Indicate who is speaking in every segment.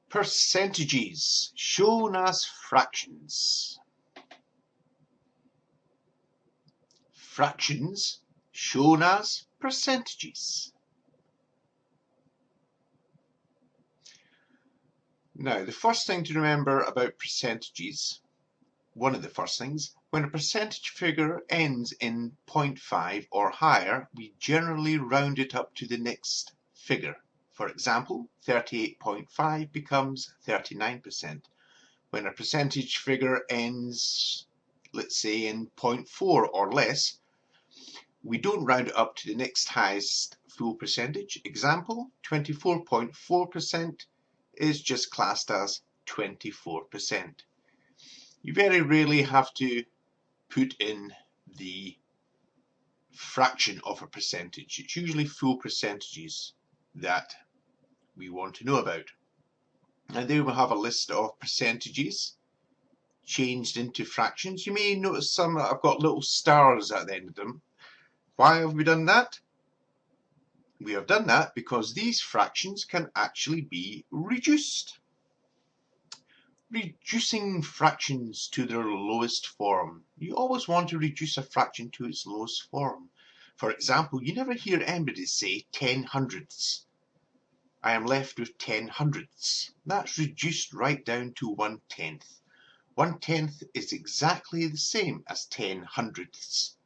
Speaker 1: Percentages shown as fractions. Fractions shown as percentages. Now, the first thing to remember about percentages, one of the first things, when a percentage figure ends in 0.5 or higher, we generally round it up to the next figure. For example, 38.5 becomes 39%. When a percentage figure ends, let's say, in 0.4 or less, we don't round it up to the next highest full percentage. Example, 24.4% is just classed as 24%. You very rarely have to put in the fraction of a percentage. It's usually full percentages that we want to know about. And there we have a list of percentages changed into fractions. You may notice some that have got little stars at the end of them. Why have we done that? We have done that because these fractions can actually be reduced. Reducing fractions to their lowest form. You always want to reduce a fraction to its lowest form. For example, you never hear anybody say 10 hundredths. I am left with 10 hundredths. That's reduced right down to 1/10. 1/10 is exactly the same as 10 hundredths.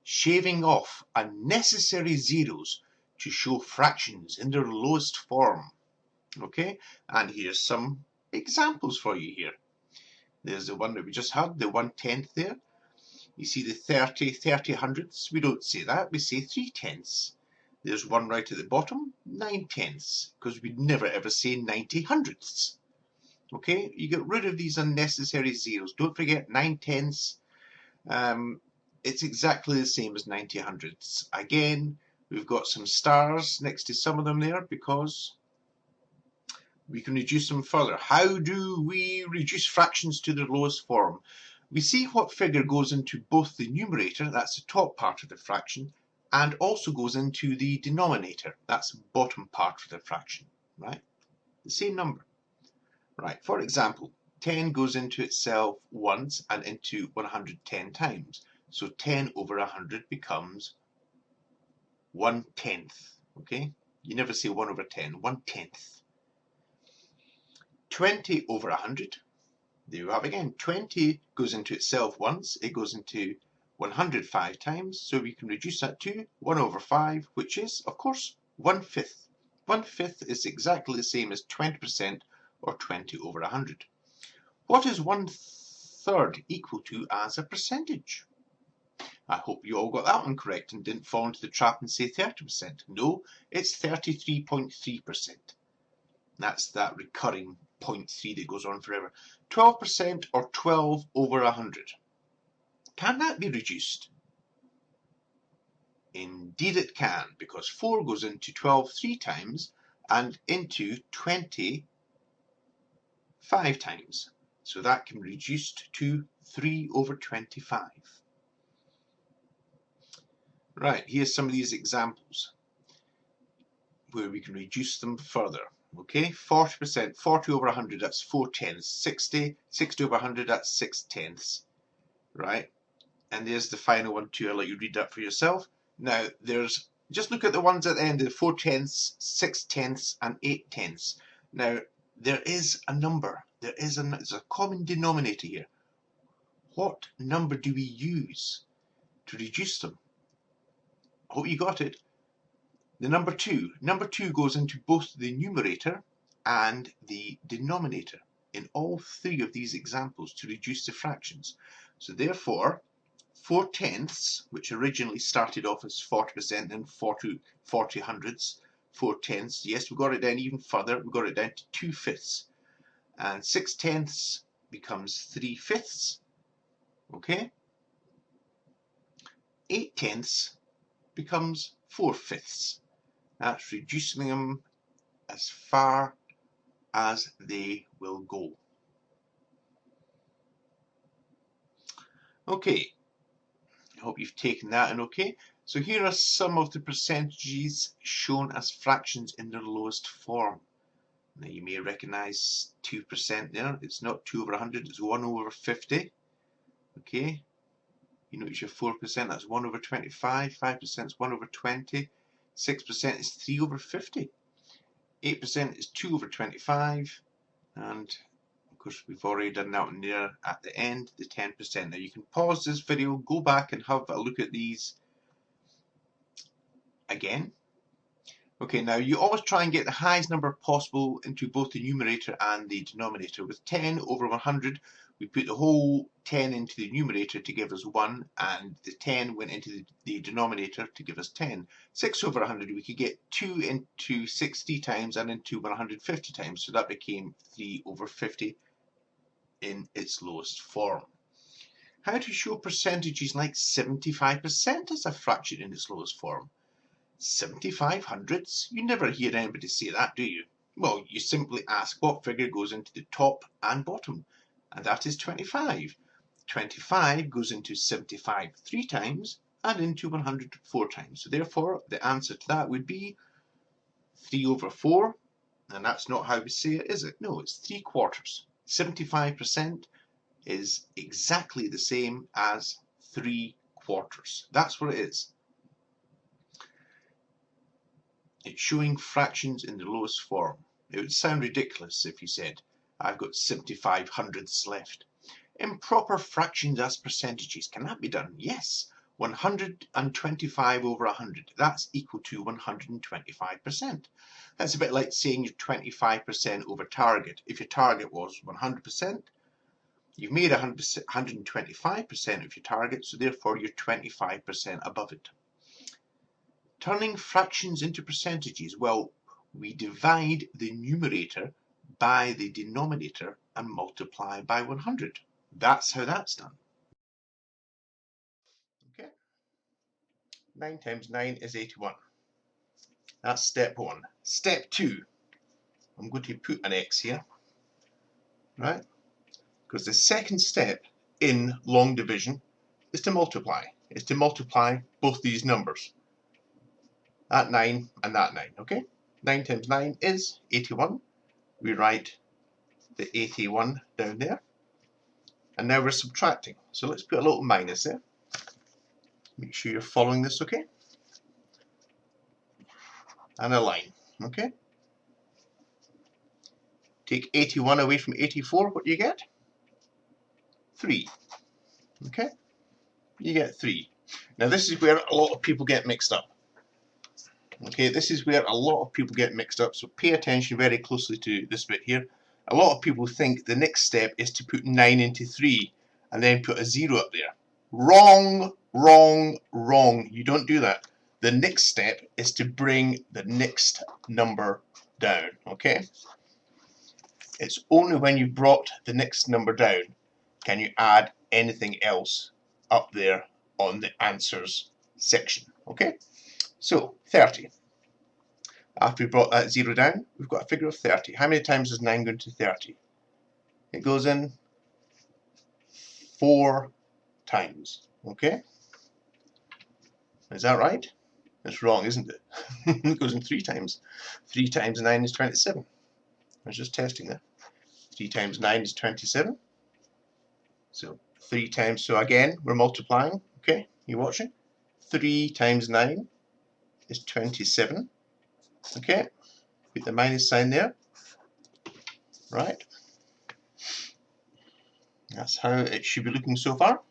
Speaker 1: Shaving off unnecessary zeros to show fractions in their lowest form. Okay, and here's some examples for you here. There's the one that we just had, the 1/10 there. You see the 30 hundredths. We don't say that, we say 3/10. There's one right at the bottom, 9/10, because we'd never ever say 90 hundredths. Okay, you get rid of these unnecessary zeros. Don't forget 9/10. It's exactly the same as 90 hundredths. Again, we've got some stars next to some of them there because we can reduce them further. How do we reduce fractions to their lowest form? We see what figure goes into both the numerator, that's the top part of the fraction, and also goes into the denominator, that's the bottom part of the fraction, right? The same number. Right, for example, 10 goes into itself once and into 110 times. So 10 over 100 becomes 1/10, okay? You never say 1 over 10, 1/10. 20 over 100, there you have again. 20 goes into itself once, it goes into 105 times, so we can reduce that to 1 over 5, which is, of course, 1/5. 1/5 is exactly the same as 20% or 20 over 100. What is 1/3 equal to as a percentage? I hope you all got that one correct and didn't fall into the trap and say 30%. No, it's 33.3%. That's that recurring 0.3 that goes on forever. 12% or 12 over 100. Can that be reduced? Indeed it can, because 4 goes into 12 3 times and into 20 5 times. So that can be reduced to 3 over 25. Right, here's some of these examples where we can reduce them further. Okay, 40%, 40 over 100, that's 4/10. 60 over 100, that's 6/10. Right, and there's the final one too. I'll let you read that for yourself. Now, just look at the ones at the end, the 4/10, 6/10, and 8/10. Now, there is a number. There's a common denominator here. What number do we use to reduce them? I hope you got it. The number 2. Number 2 goes into both the numerator and the denominator in all 3 of these examples to reduce the fractions. So therefore, 4/10, which originally started off as 40% and 40 hundredths, 4/10, yes, we got it down even further, we got it down to 2/5. And 6/10 becomes 3/5, okay? 8/10 becomes 4/5. That's reducing them as far as they will go. Okay, I hope you've taken that in okay. So here are some of the percentages shown as fractions in their lowest form. Now you may recognize 2% there. It's not 2 over 100, it's 1 over 50. Okay, you notice your 4%, that's 1 over 25, 5% is 1 over 20, 6% is 3 over 50, 8% is 2 over 25, and of course we've already done that one there at the end, the 10%. Now you can pause this video, go back and have a look at these again. Okay, now you always try and get the highest number possible into both the numerator and the denominator. With 10 over 100, we put the whole 10 into the numerator to give us 1, and the 10 went into the denominator to give us 10. 6 over 100, we could get 2 into 60 times and into 150 times, so that became 3 over 50 in its lowest form. How to show percentages like 75% as a fraction in its lowest form? 75 hundredths? You never hear anybody say that, do you? Well, you simply ask what figure goes into the top and bottom, and that is 25. 25 goes into 75 3 times and into 100 4 times. So therefore, the answer to that would be 3 over 4, and that's not how we say it, is it? No, it's 3 quarters. 75% is exactly the same as 3 quarters. That's what it is. It's showing fractions in the lowest form. It would sound ridiculous if you said, I've got 75 hundredths left. Improper fractions as percentages. Can that be done? Yes. 125 over 100. That's equal to 125%. That's a bit like saying you're 25% over target. If your target was 100%, you've made 125% of your target, so therefore you're 25% above it. Turning fractions into percentages, well, we divide the numerator by the denominator and multiply by 100. That's how that's done. Okay. 9 times 9 is 81. That's step 1. Step 2, I'm going to put an X here, right? Because the second step in long division is to multiply. It's to multiply both these numbers. That 9 and that 9, okay? 9 times 9 is 81. We write the 81 down there. And now we're subtracting. So let's put a little minus there. Make sure you're following this, okay? And a line, okay? Take 81 away from 84, what do you get? 3, okay? You get 3. Now this is where a lot of people get mixed up. Okay, this is where a lot of people get mixed up, so pay attention very closely to this bit here. A lot of people think the next step is to put 9 into 3 and then put a 0 up there. Wrong, wrong, wrong. You don't do that. The next step is to bring the next number down, okay? It's only when you've brought the next number down can you add anything else up there on the answers section, okay? So, 30. After we brought that 0 down, we've got a figure of 30. How many times does 9 go into 30? It goes in 4 times. Okay? Is that right? That's wrong, isn't it? It goes in 3 times. 3 times 9 is 27. I was just testing that. 3 times 9 is 27. So 3 times, so again, we're multiplying. Okay, you watching? 3 times 9 is 27. Okay, put the minus sign there. Right. That's how it should be looking so far.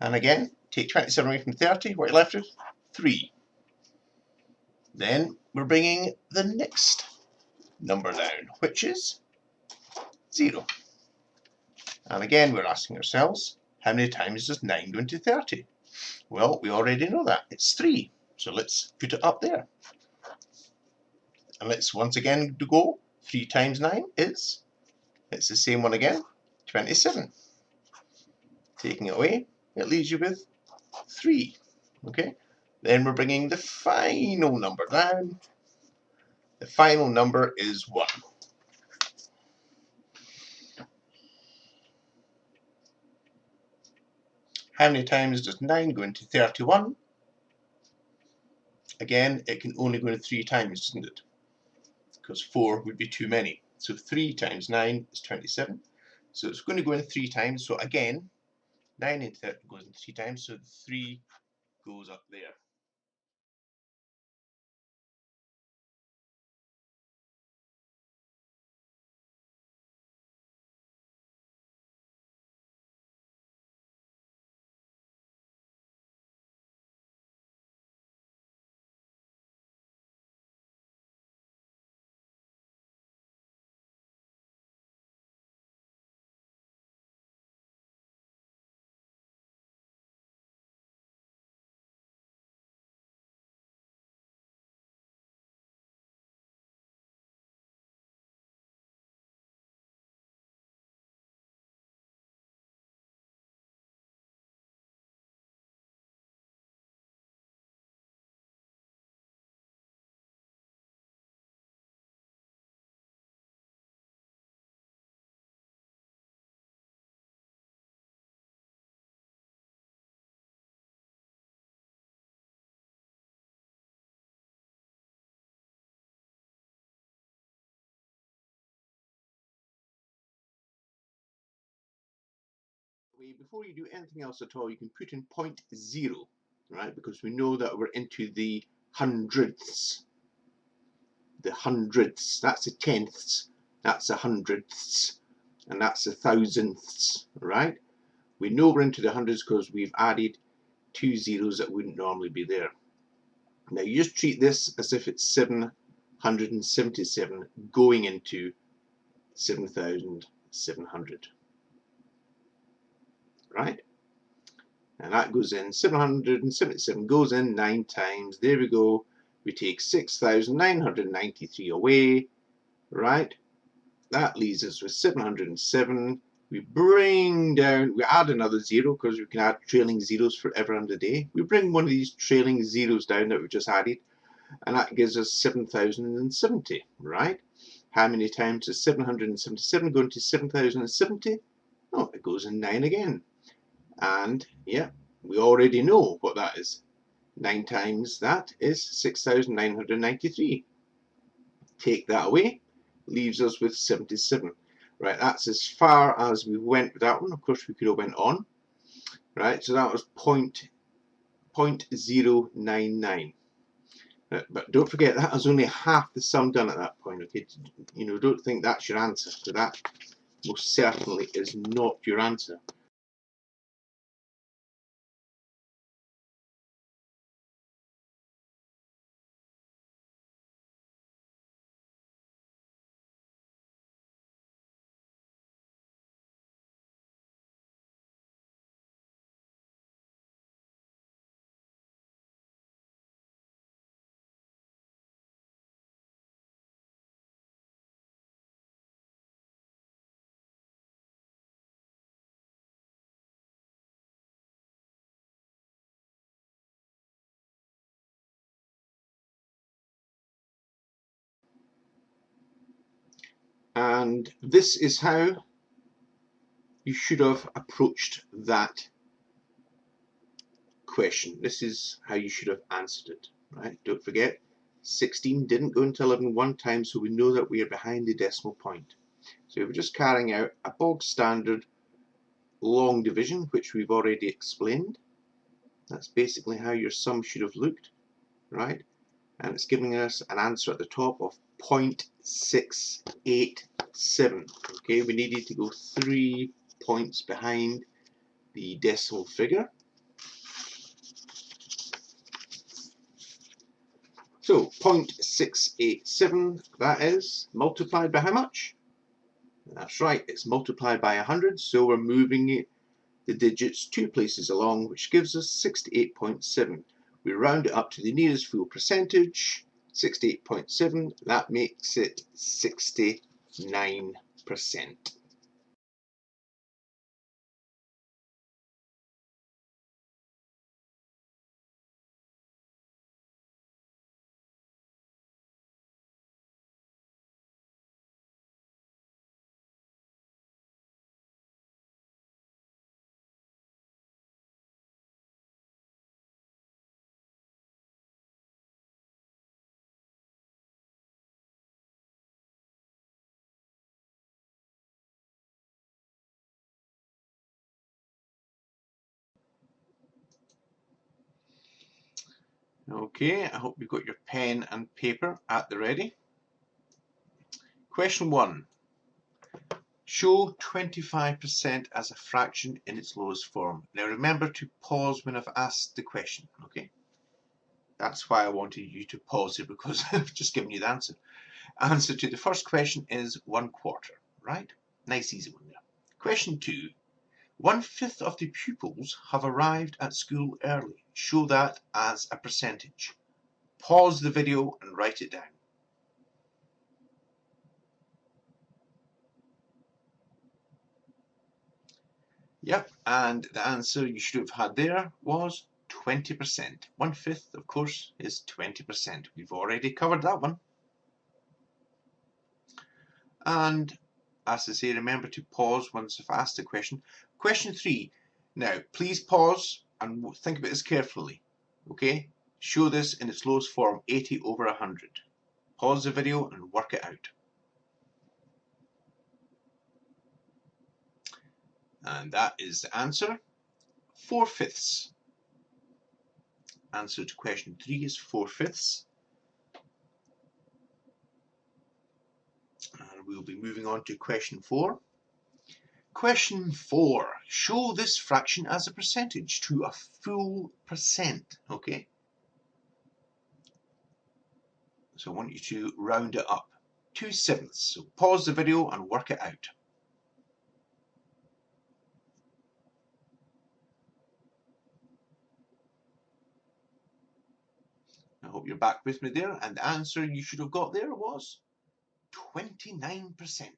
Speaker 1: And again, take 27 away from 30. What are you left with? 3. Then we're bringing the next number down, which is 0. And again, we're asking ourselves, how many times does 9 go into 30? Well, we already know that. It's 3. So let's put it up there. And let's once again go. 3 times 9 is, it's the same one again, 27. Taking it away, it leaves you with 3. Okay? Then we're bringing the final number down. The final number is 1. How many times does 9 go into 31? Again, it can only go into 3 times, doesn't it? because 4 would be too many. So 3 times 9 is 27. So it's going to go in 3 times. So again, 9 into 30 goes in 3 times. So the 3 goes up there. Before you do anything else at all, you can put in 0.0, right? Because we know that we're into the hundredths. The hundredths, that's the tenths, that's the hundredths, and that's the thousandths, right? We know we're into the hundreds because we've added 2 zeros that wouldn't normally be there. Now you just treat this as if it's 777 going into 7,700, right? And that goes in, 777 goes in 9 times. There we go. We take 6,993 away, right? That leaves us with 707. We bring down, we add another 0 because we can add trailing zeros forever and a day. We bring one of these trailing zeros down that we just added, and that gives us 7,070, right? How many times does 777 go into 7,070? Oh, it goes in 9 again. And yeah, we already know what that is. 9 times that is 6,993. Take that away, leaves us with 77. Right, that's as far as we went with that one. Of course, we could have went on. Right, so that was 0.099. But don't forget, that was only half the sum done at that point. Okay, you know, don't think that's your answer. So that most certainly is not your answer. And this is how you should have approached that question. This is how you should have answered it, right? Don't forget, 16 didn't go into 11 one time, so we know that we are behind the decimal point. So we're just carrying out a bog standard long division, which we've already explained. That's basically how your sum should have looked, right? And it's giving us an answer at the top of 0.687. Okay, we needed to go 3 points behind the decimal figure. So 0.687, that is multiplied by how much? That's right, it's multiplied by 100, so we're moving it, the digits 2 places along, which gives us 68.7. We round it up to the nearest full percentage, 68.7, that makes it 69%. Okay, I hope you've got your pen and paper at the ready. Question 1. Show 25% as a fraction in its lowest form. Now remember to pause when I've asked the question, okay? That's why I wanted you to pause it, because I've just given you the answer. Answer to the first question is 1/4, right? Nice easy one there. Question 2. 1/5 of the pupils have arrived at school early. Show that as a percentage. Pause the video and write it down. Yep, and the answer you should have had there was 20%. 1/5, of course, is 20%. We've already covered that one. And as I say, remember to pause once I've asked the question. Question 3. Now, please pause and think about this carefully. Okay? Show this in its lowest form, 80/100. Pause the video and work it out. And that is the answer, 4/5. Answer to question 3 is 4/5. And we'll be moving on to question 4. Question 4. Show this fraction as a percentage to a full percent. Okay? So I want you to round it up. 2/7. So pause the video and work it out. I hope you're back with me there, and the answer you should have got there was 29%.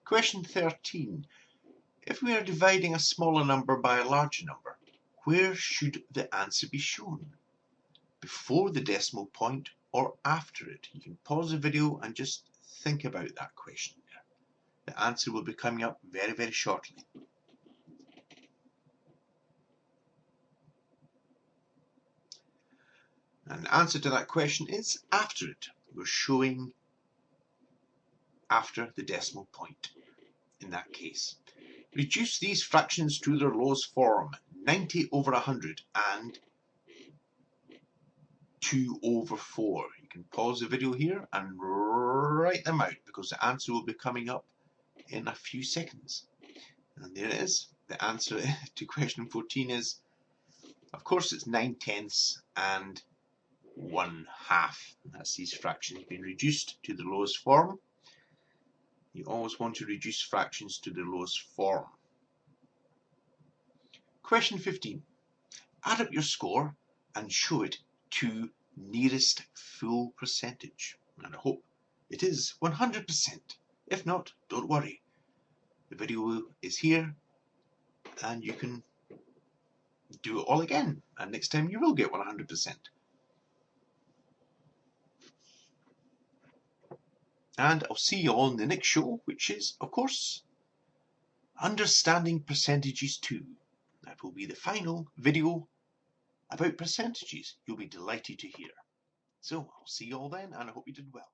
Speaker 1: Question 13. If we are dividing a smaller number by a larger number, where should the answer be shown? Before the decimal point or after it? You can pause the video and just think about that question there. The answer will be coming up very, very shortly. And the answer to that question is after it. We're showing after the decimal point in that case. Reduce these fractions to their lowest form, 90 over 100 and 2 over 4. You can pause the video here and write them out because the answer will be coming up in a few seconds. And there it is. The answer to question 14 is, of course, it's 9/10 and 1/2. That's these fractions being reduced to the lowest form. You always want to reduce fractions to the lowest form. Question 15. Add up your score and show it to nearest full percentage. And I hope it is 100%. If not, don't worry. The video is here and you can do it all again. And next time you will get 100%. And I'll see you all in the next show, which is, of course, understanding percentages too. That will be the final video about percentages. You'll be delighted to hear. So I'll see you all then, and I hope you did well.